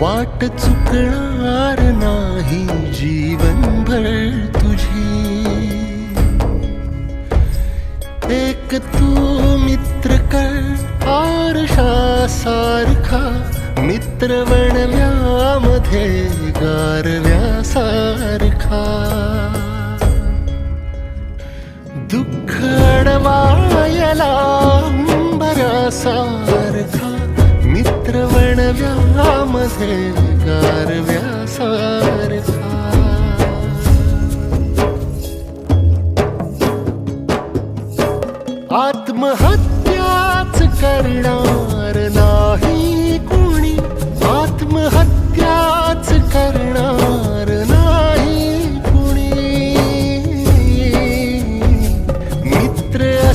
वाट चुकणार नाही जीवनभर तुझी. एक तू मित्र कर आरशासारखा, मित्र बनव्यामध्ये गारव्यासारखा. दुःख अडवायला अंबरासारखा, मित्र बनव्यामध्ये गारव्यासारखा. आत्महत्याच करणार नाही कोणी, आत्महत्या